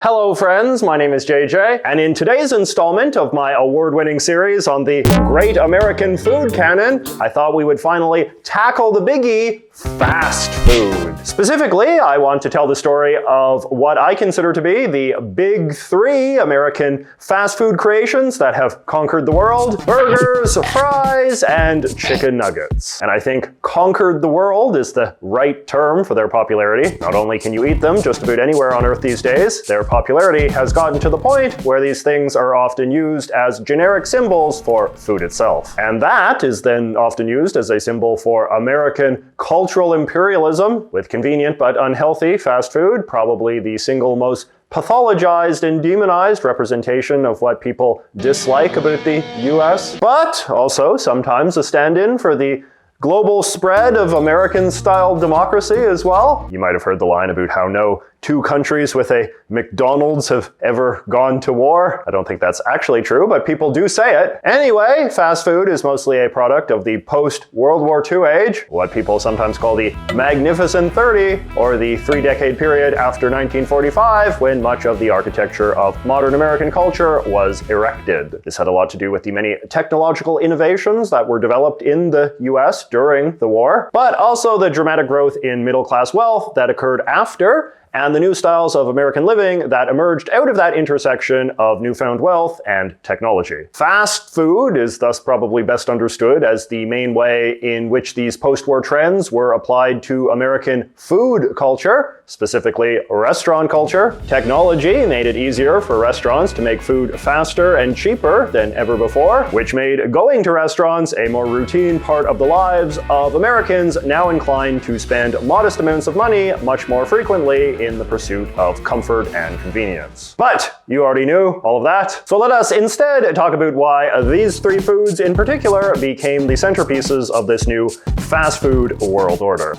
Hello friends, my name is JJ, and in today's installment of my award-winning series on the Great American Food Canon, I thought we would finally tackle the biggie, fast food. Specifically, I want to tell the story of what I consider to be the big three American fast food creations that have conquered the world: burgers, fries, and chicken nuggets. And I think conquered the world is the right term for their popularity. Not only can you eat them just about anywhere on Earth these days, their popularity has gotten to the point where these things are often used as generic symbols for food itself. And that is then often used as a symbol for American cultural imperialism, with convenient but unhealthy fast food, probably the single most pathologized and demonized representation of what people dislike about the US, but also sometimes a stand-in for the global spread of American-style democracy as well. You might have heard the line about how no two countries with a McDonald's have ever gone to war. I don't think that's actually true, but people do say it. Anyway, fast food is mostly a product of the post-World War II age, what people sometimes call the Magnificent 30, or the three-decade period after 1945, when much of the architecture of modern American culture was erected. This had a lot to do with the many technological innovations that were developed in the US during the war, but also the dramatic growth in middle-class wealth that occurred after, and the new styles of American living that emerged out of that intersection of newfound wealth and technology. Fast food is thus probably best understood as the main way in which these post-war trends were applied to American food culture, specifically restaurant culture. Technology made it easier for restaurants to make food faster and cheaper than ever before, which made going to restaurants a more routine part of the lives of Americans now inclined to spend modest amounts of money much more frequently in the pursuit of comfort and convenience. But you already knew all of that, so let us instead talk about why these three foods in particular became the centerpieces of this new fast food world order.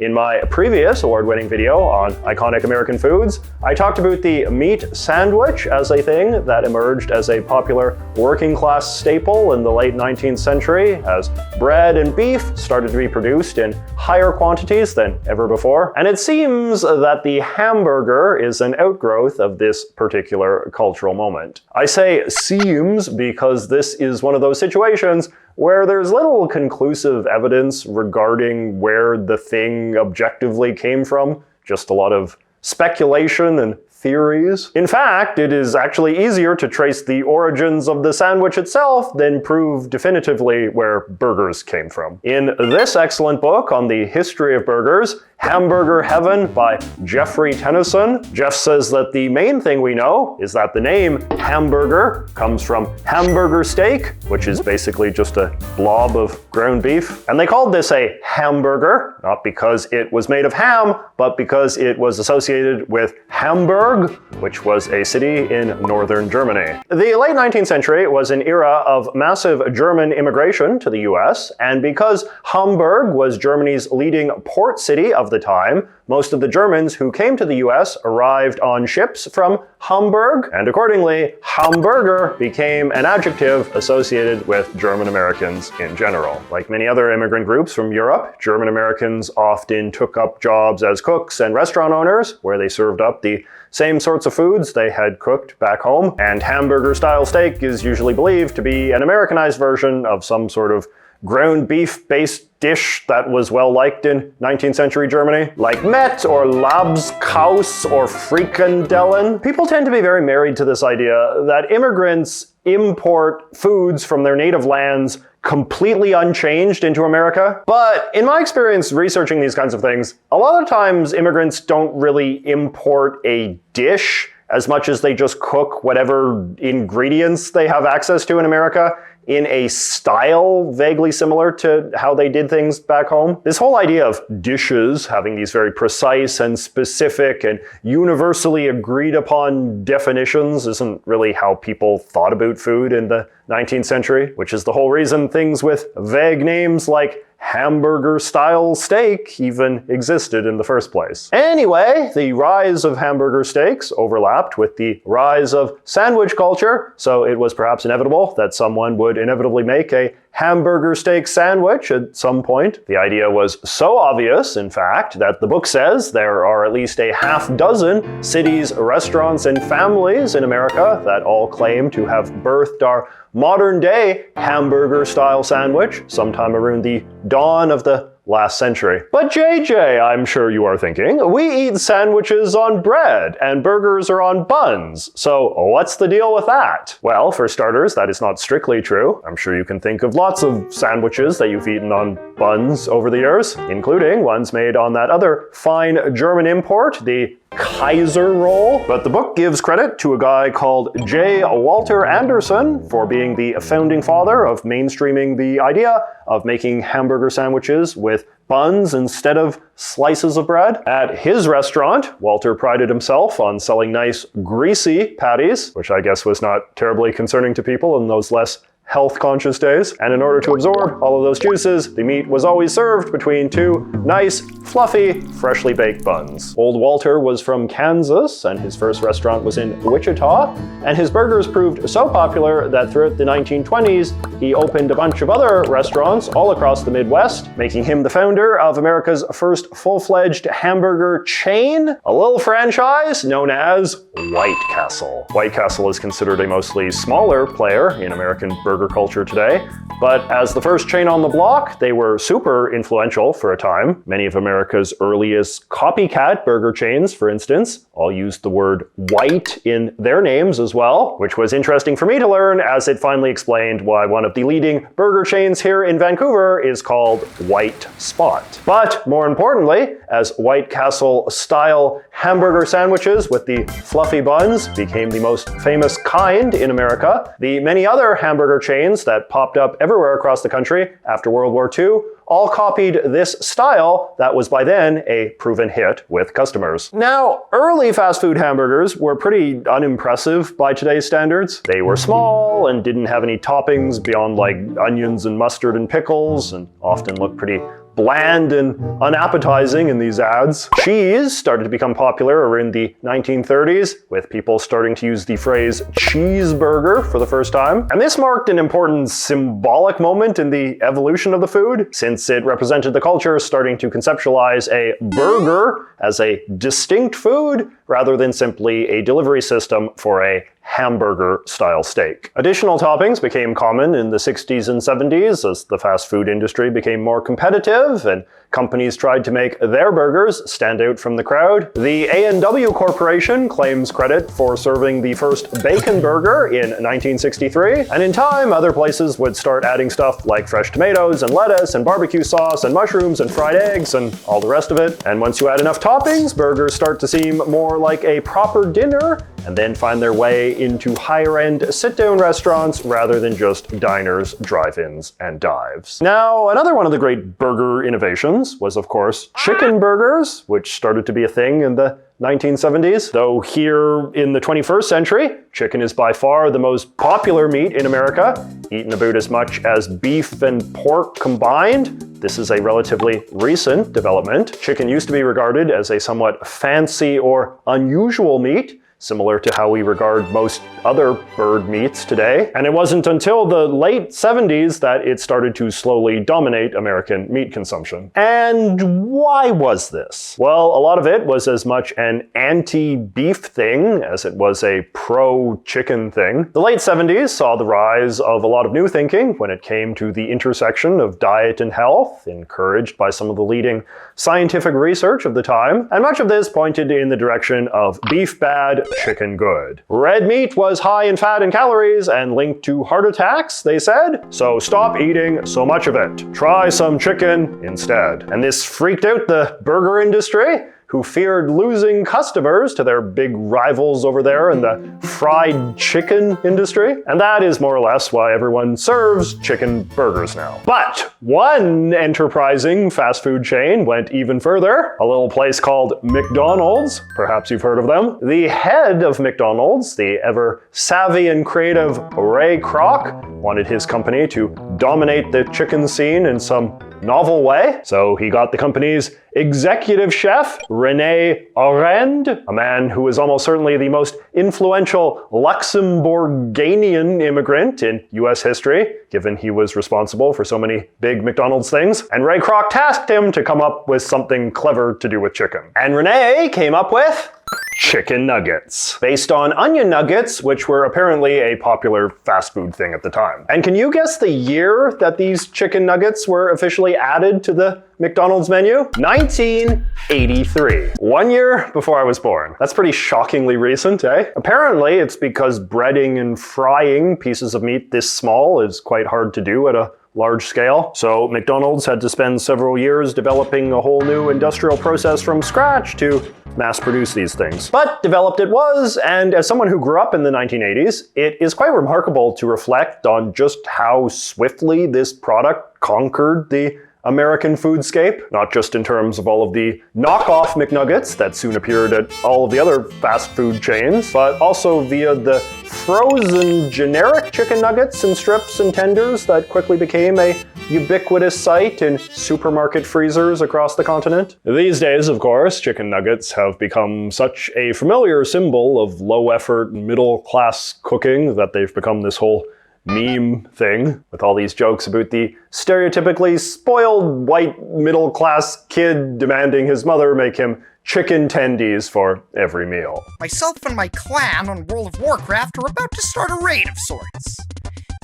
In my previous award-winning video on iconic American foods, I talked about the meat sandwich as a thing that emerged as a popular working-class staple in the late 19th century as bread and beef started to be produced in higher quantities than ever before. And it seems that the hamburger is an outgrowth of this particular cultural moment. I say seems because this is one of those situations where there's little conclusive evidence regarding where the thing objectively came from, just a lot of speculation and theories. In fact, it is actually easier to trace the origins of the sandwich itself than prove definitively where burgers came from. In this excellent book on the history of burgers, Hamburger Heaven by Jeffrey Tennyson, Jeff says that the main thing we know is that the name hamburger comes from Hamburger steak, which is basically just a blob of ground beef. And they called this a hamburger, not because it was made of ham, but because it was associated with Hamburg, which was a city in northern Germany. The late 19th century was an era of massive German immigration to the US, and because Hamburg was Germany's leading port city of the time, most of the Germans who came to the US arrived on ships from Hamburg, and accordingly, Hamburger became an adjective associated with German Americans in general. Like many other immigrant groups from Europe, German Americans often took up jobs as cooks and restaurant owners, where they served up the same sorts of foods they had cooked back home, and hamburger-style steak is usually believed to be an Americanized version of some sort of ground beef-based dish that was well liked in 19th century Germany, like Met or Labskaus or Frikandellen. People tend to be very married to this idea that immigrants import foods from their native lands completely unchanged into America. But in my experience researching these kinds of things, a lot of times immigrants don't really import a dish as much as they just cook whatever ingredients they have access to in America in a style vaguely similar to how they did things back home. This whole idea of dishes having these very precise and specific and universally agreed upon definitions isn't really how people thought about food in the 19th century, which is the whole reason things with vague names like hamburger-style steak even existed in the first place. Anyway, the rise of hamburger steaks overlapped with the rise of sandwich culture, so it was perhaps inevitable that someone would inevitably make a hamburger steak sandwich at some point. The idea was so obvious, in fact, that the book says there are at least a half dozen cities, restaurants, and families in America that all claim to have birthed our modern-day hamburger-style sandwich sometime around the dawn of the last century. But JJ, I'm sure you are thinking, we eat sandwiches on bread and burgers are on buns, so what's the deal with that? Well, for starters, that is not strictly true. I'm sure you can think of lots of sandwiches that you've eaten on buns over the years, including ones made on that other fine German import, the Kaiser roll. But the book gives credit to a guy called J. Walter Anderson for being the founding father of mainstreaming the idea of making hamburger sandwiches with buns instead of slices of bread. At his restaurant, Walter prided himself on selling nice, greasy patties, which I guess was not terribly concerning to people in those less health-conscious days. And in order to absorb all of those juices, the meat was always served between two nice, fluffy, freshly baked buns. Old Walter was from Kansas, and his first restaurant was in Wichita, and his burgers proved so popular that throughout the 1920s, he opened a bunch of other restaurants all across the Midwest, making him the founder of America's first full-fledged hamburger chain, a little franchise known as White Castle. White Castle is considered a mostly smaller player in American burger culture today, but as the first chain on the block, they were super influential for a time. Many of America's earliest copycat burger chains, for instance, all used the word white in their names as well, which was interesting for me to learn as it finally explained why one of the leading burger chains here in Vancouver is called White Spot. But more importantly, as White Castle style hamburger sandwiches with the fluffy buns became the most famous kind in America, the many other hamburger chains that popped up everywhere across the country after World War II all copied this style that was by then a proven hit with customers. Now, early fast food hamburgers were pretty unimpressive by today's standards. They were small and didn't have any toppings beyond like onions and mustard and pickles, and often looked pretty bland and unappetizing in these ads. Cheese started to become popular around the 1930s, with people starting to use the phrase cheeseburger for the first time. And this marked an important symbolic moment in the evolution of the food, since it represented the culture starting to conceptualize a burger as a distinct food rather than simply a delivery system for a hamburger-style steak. Additional toppings became common in the 60s and 70s as the fast food industry became more competitive and companies tried to make their burgers stand out from the crowd. The A&W Corporation claims credit for serving the first bacon burger in 1963, and in time, other places would start adding stuff like fresh tomatoes and lettuce and barbecue sauce and mushrooms and fried eggs and all the rest of it. And once you add enough toppings, burgers start to seem more like a proper dinner and then find their way into higher-end sit-down restaurants rather than just diners, drive-ins, and dives. Now, another one of the great burger innovations was, of course, chicken burgers, which started to be a thing in the 1970s. Though here in the 21st century, chicken is by far the most popular meat in America, eaten about as much as beef and pork combined. This is a relatively recent development. Chicken used to be regarded as a somewhat fancy or unusual meat, similar to how we regard most other bird meats today. And it wasn't until the late 70s that it started to slowly dominate American meat consumption. And why was this? Well, a lot of it was as much an anti-beef thing as it was a pro-chicken thing. The late 70s saw the rise of a lot of new thinking when it came to the intersection of diet and health, encouraged by some of the leading scientific research of the time. And much of this pointed in the direction of beef bad, chicken good. Red meat was high in fat and calories and linked to heart attacks, they said, so stop eating so much of it. Try some chicken instead. And this freaked out the burger industry, who feared losing customers to their big rivals over there in the fried chicken industry. And that is more or less why everyone serves chicken burgers now. But one enterprising fast food chain went even further, a little place called McDonald's. Perhaps you've heard of them. The head of McDonald's, the ever savvy and creative Ray Kroc, wanted his company to dominate the chicken scene in some novel way. So he got the company's executive chef, René Arend, a man who is almost certainly the most influential Luxembourgian immigrant in US history, given he was responsible for so many big McDonald's things. And Ray Kroc tasked him to come up with something clever to do with chicken. And René came up with chicken nuggets, based on onion nuggets, which were apparently a popular fast food thing at the time. And can you guess the year that these chicken nuggets were officially added to the McDonald's menu? 1983. 1 year before I was born. That's pretty shockingly recent, eh? Apparently, it's because breading and frying pieces of meat this small is quite hard to do at a large scale. So McDonald's had to spend several years developing a whole new industrial process from scratch to mass produce these things. But developed it was, and as someone who grew up in the 1980s, it is quite remarkable to reflect on just how swiftly this product conquered the American foodscape, not just in terms of all of the knockoff McNuggets that soon appeared at all of the other fast food chains, but also via the frozen generic chicken nuggets and strips and tenders that quickly became a ubiquitous sight in supermarket freezers across the continent. These days, of course, chicken nuggets have become such a familiar symbol of low-effort, middle-class cooking that they've become this whole meme thing, with all these jokes about the stereotypically spoiled white middle-class kid demanding his mother make him chicken tendies for every meal. Myself and my clan on World of Warcraft are about to start a raid of sorts.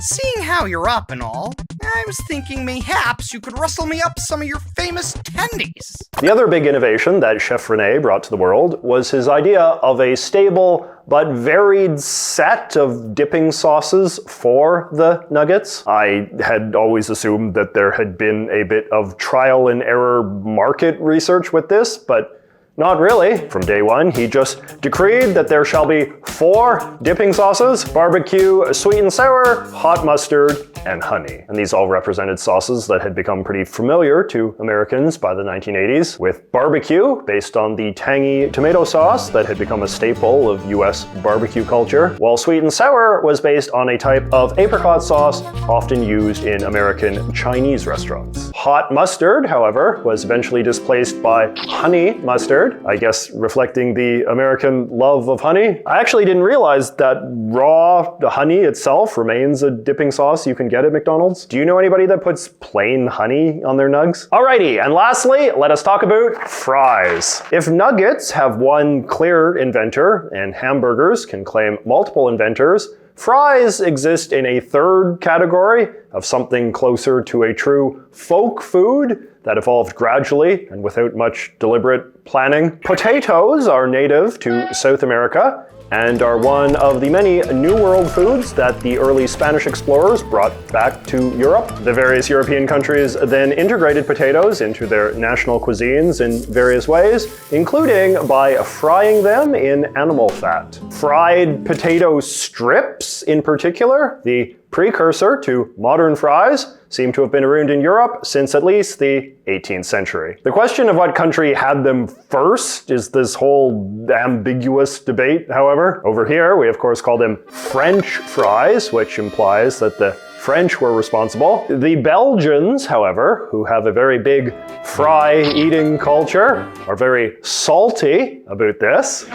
Seeing how you're up and all, I was thinking mayhaps you could rustle me up some of your famous tendies. The other big innovation that Chef René brought to the world was his idea of a stable but varied set of dipping sauces for the nuggets. I had always assumed that there had been a bit of trial and error market research with this, but not really. From day one, he just decreed that there shall be 4 dipping sauces: barbecue, sweet and sour, hot mustard, and honey. And these all represented sauces that had become pretty familiar to Americans by the 1980s, with barbecue based on the tangy tomato sauce that had become a staple of US barbecue culture, while sweet and sour was based on a type of apricot sauce often used in American Chinese restaurants. Hot mustard, however, was eventually displaced by honey mustard, I guess reflecting the American love of honey. I actually didn't realize that raw honey itself remains a dipping sauce you can get at McDonald's. Do you know anybody that puts plain honey on their nugs? Alrighty, and lastly, let us talk about fries. If nuggets have one clear inventor and hamburgers can claim multiple inventors, fries exist in a third category of something closer to a true folk food that evolved gradually and without much deliberate planning. Potatoes are native to South America and are one of the many New World foods that the early Spanish explorers brought back to Europe. The various European countries then integrated potatoes into their national cuisines in various ways, including by frying them in animal fat. Fried potato strips, in particular, the precursor to modern fries, seem to have been around in Europe since at least the 18th century. The question of what country had them first is this whole ambiguous debate, however. Over here, we of course call them French fries, which implies that the French were responsible. The Belgians, however, who have a very big fry-eating culture, are very salty about this.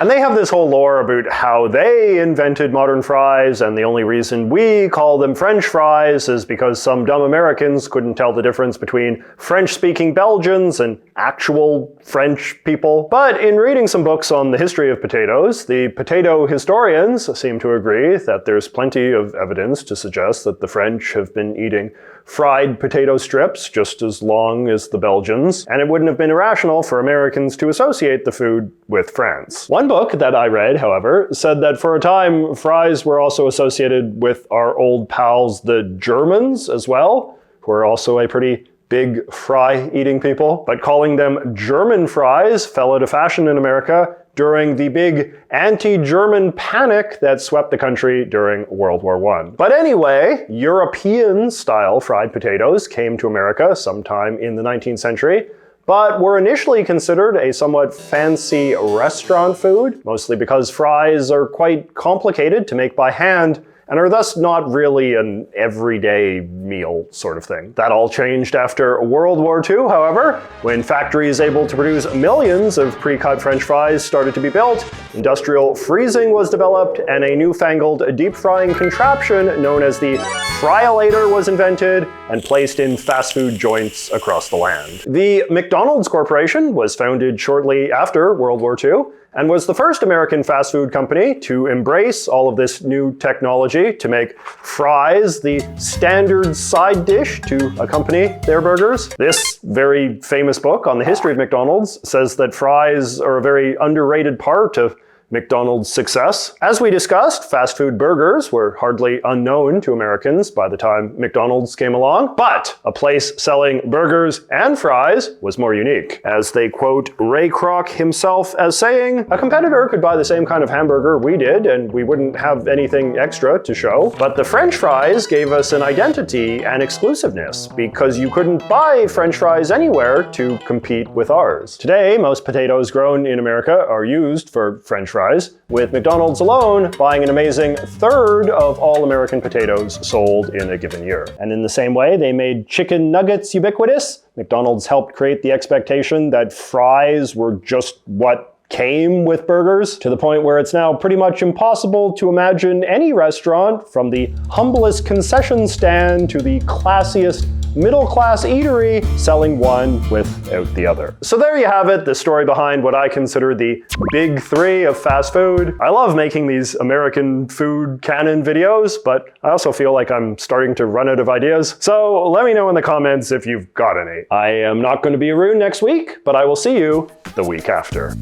And they have this whole lore about how they invented modern fries, and the only reason we call them French fries is because some dumb Americans couldn't tell the difference between French-speaking Belgians and actual French people. But in reading some books on the history of potatoes, the potato historians seem to agree that there's plenty of evidence to suggest that the French have been eating fried potato strips just as long as the Belgians, and it wouldn't have been irrational for Americans to associate the food with France. One book that I read, however, said that for a time, fries were also associated with our old pals, the Germans, as well, who are also a pretty big fry-eating people. But calling them German fries fell out of fashion in America during the big anti-German panic that swept the country during World War I. But anyway, European-style fried potatoes came to America sometime in the 19th century, but were initially considered a somewhat fancy restaurant food, mostly because fries are quite complicated to make by hand and are thus not really an everyday meal sort of thing. That all changed after World War II, however, when factories able to produce millions of pre-cut French fries started to be built, industrial freezing was developed, and a newfangled deep frying contraption known as the fryolator was invented and placed in fast food joints across the land. The McDonald's Corporation was founded shortly after World War II, and was the first American fast food company to embrace all of this new technology to make fries the standard side dish to accompany their burgers. This very famous book on the history of McDonald's says that fries are a very underrated part of McDonald's success. As we discussed, fast food burgers were hardly unknown to Americans by the time McDonald's came along, but a place selling burgers and fries was more unique. As they quote Ray Kroc himself as saying, "A competitor could buy the same kind of hamburger we did and we wouldn't have anything extra to show. But the French fries gave us an identity and exclusiveness because you couldn't buy French fries anywhere to compete with ours." Today, most potatoes grown in America are used for French fries, with McDonald's alone buying an amazing third of all American potatoes sold in a given year. And in the same way they made chicken nuggets ubiquitous, McDonald's helped create the expectation that fries were just what came with burgers, to the point where it's now pretty much impossible to imagine any restaurant, from the humblest concession stand to the classiest middle-class eatery, selling one without the other. So there you have it, the story behind what I consider the big three of fast food. I love making these American food canon videos, but I also feel like I'm starting to run out of ideas. So let me know in the comments if you've got any. I am not going to be around next week, but I will see you the week after.